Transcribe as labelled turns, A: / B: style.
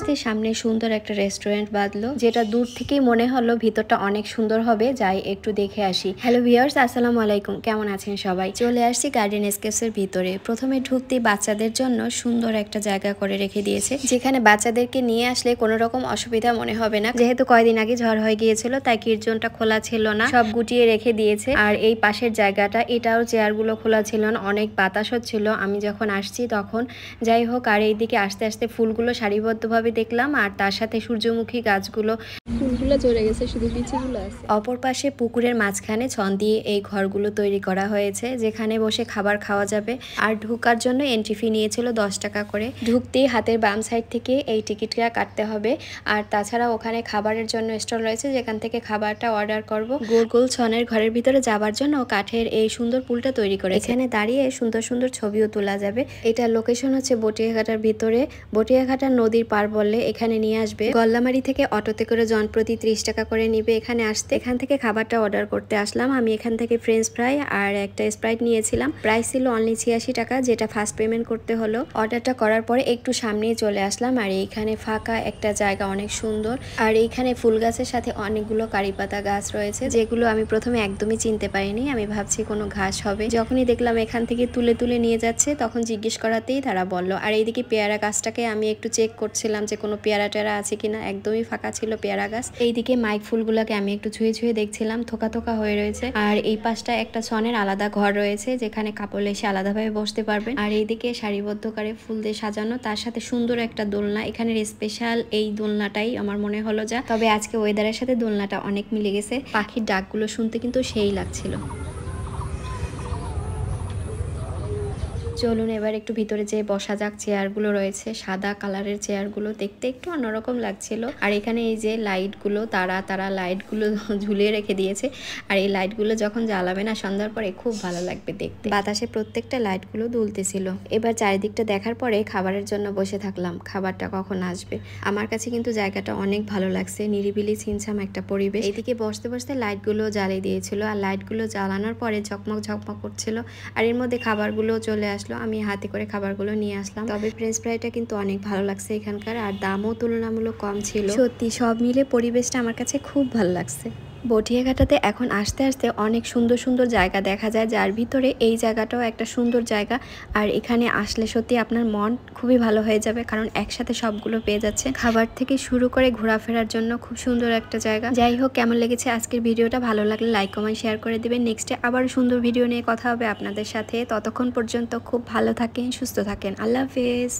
A: আসতে সামনে সুন্দর একটা রেস্টুরেন্ট বাঁধলো, যেটা দূর থেকেই মনে হলো ভিতরটা অনেক সুন্দর হবে, যাই একটু দেখে আসি। হ্যালো ভিউয়ার্স, আসসালামু আলাইকুম, কেমন আছেন সবাই? চলে আসছি গার্ডেন এস্কেপস এর ভিতরে। প্রথমে ঢুকতেই বাচ্চাদের জন্য সুন্দর একটা জায়গা করে রেখে দিয়েছে, যেখানে বাচ্চাদেরকে নিয়ে আসলে কোনো রকম অসুবিধা মনে হবে না। যেহেতু কয়দিন আগে ঝড় হয়ে গিয়েছিল, তাই কিডজোনটা খোলা ছিল না, সব গুটিয়ে রেখে দিয়েছে। আর এই পাশের জায়গাটা, এটাও চেয়ারগুলো খোলা ছিল না, অনেক বাতাস হচ্ছিল আমি যখন আসছি তখন। যাই হোক, আর এইদিকে আস্তে আস্তে ফুলগুলো সারিবদ্ধভাবে দেখলাম, আর তার সাথে সূর্যমুখী গাছগুলো, ফুলগুলো ঝরে গেছে, শুধু বিচিগুলো আছে। অপর পাশে পুকুরের মাঝখানে ছন দিয়ে এই ঘরগুলো তৈরি করা হয়েছে, যেখানে বসে খাবার খাওয়া যাবে। আর ঢোকার জন্য এন্ট্রি ফি নিয়েছিল 10 টাকা করে। ঢুকতেই হাতের বাম সাইড থেকে এই টিকিটটা কাটতে হবে। আর তাছাড়া ওখানে খাবারের জন্য স্টল রয়েছে, যেখান থেকে খাবারটা অর্ডার করব। গোল গোল ছনের ঘরের ভিতরে যাবার জন্য কাঠের এই সুন্দর পুলটা তৈরি করে এখানে দাঁড়িয়ে সুন্দর সুন্দর ছবিও তোলা যাবে। এটা লোকেশন হচ্ছে বটিয়াঘাটার ভিতরে। বটিয়াঘাটার নদীর পার বললে এখানে নিয়ে আসবে। গল্লামারি থেকে অটোতে করে জনপ্রতি 30 টাকা করে নিবে এখানে আসতে। এখান থেকে খাবারটা অর্ডার করতে আসলাম আমি। এখান থেকে ফ্রেঞ্চ ফ্রাই আর একটা স্প্রাইট নিয়েছিলাম। প্রাইস ছিল অনলি 86 টাকা, যেটা ফার্স্ট পেমেন্ট করতে হলো। অর্ডারটা করার পরে একটু সামনেই চলে আসলাম, আর এইখানে ফাঁকা একটা জায়গা, অনেক সুন্দর। আর এইখানে ফুল গাছের সাথে অনেকগুলো কারিপাতা গাছ রয়েছে, যেগুলো আমি প্রথমে একদমই চিনতে পারিনি। আমি ভাবছি কোনো ঘাস হবে। যখনই দেখলাম এখান থেকে তুলে তুলে নিয়ে যাচ্ছে, তখন জিজ্ঞেস করাতেই তারা বলল। আর এইদিকে পেয়ারা গাছটাকে আমি একটু চেক করছিলাম যে কোনো পেয়ারা টেরা আছে কিনা, একদমই ফাঁকা ছিল পেয়ারা গাছ। এইদিকে মাইক ফুলগুলোকে আমি একটু ছুঁয়ে ছুঁয়ে দেখছিলাম, থোকা থোকা হয়ে রয়েছে। আর এই পাশটা একটা ছনের আলাদা ঘর রয়েছে, যেখানে কাপড় এসে আলাদাভাবে বসতে পারবেন। আর এইদিকে সারিবদ্ধ করে ফুল দিয়ে সাজানো, তার সাথে সুন্দর একটা দোলনা। এখানের স্পেশাল এই দোলনাটাই আমার মনে হলো যা। তবে আজকে ওয়েদারের সাথে দোলনাটা অনেক মিলে গেছে। পাখির ডাকগুলো শুনতে কিন্তু সেই লাগছিল। চলুন এবার একটু ভিতরে যে বসা যাক। চেয়ারগুলো রয়েছে সাদা কালারের, চেয়ারগুলো দেখতে একটু অন্যরকম লাগছিল। আর এখানে এই যে লাইটগুলো, তারা লাইটগুলো ঝুলিয়ে রেখে দিয়েছে। আর এই লাইটগুলো যখন জ্বালাবে না সন্ধ্যার পরে, খুব ভালো লাগবে দেখতে। বাতাসে প্রত্যেকটা লাইটগুলো দুলতেছিল। এবার চারিদিকটা দেখার পরে খাবারের জন্য বসে থাকলাম, খাবারটা কখন আসবে। আমার কাছে কিন্তু জায়গাটা অনেক ভালো লাগছে, নিরিবিলি ছিমছাম একটা পরিবেশ। এদিকে বসতে বসতে লাইটগুলো জ্বালিয়ে দিয়েছিল, আর লাইটগুলো জ্বালানোর পরে ঝকমক ঝকমক করছিল। আর এর মধ্যে খাবারগুলো চলে আসলো, আমি হাতে করে খাবারগুলো নিয়ে আসলাম। তবে ফ্রেঞ্চ ফ্রাইটা কিন্তু অনেক ভালো লাগছে এখানকার, আর দামও তুলনামূলক কম ছিল। সত্যি সব মিলে পরিবেশটা আমার কাছে খুব ভালো লাগছে। বটিয়াঘাটাতে এখন আসতে আসতে অনেক সুন্দর সুন্দর জায়গা দেখা যায়, যার ভিতরে এই জায়গাটাও একটা সুন্দর জায়গা। আর এখানে আসলে সত্যি আপনার মন খুবই ভালো হয়ে যাবে, কারণ একসাথে সবগুলো পেয়ে যাচ্ছে। খাবার থেকে শুরু করে ঘোরাফেরার জন্য খুব সুন্দর একটা জায়গা। যাই হোক, কেমন লেগেছে আজকের ভিডিওটা? ভালো লাগলে লাইক কমেন্ট শেয়ার করে দিবেন। নেক্সটে আবার সুন্দর ভিডিও নিয়ে কথা হবে আপনাদের সাথে। ততক্ষণ পর্যন্ত খুব ভালো থাকেন, সুস্থ থাকেন। আল্লাহ হাফেজ।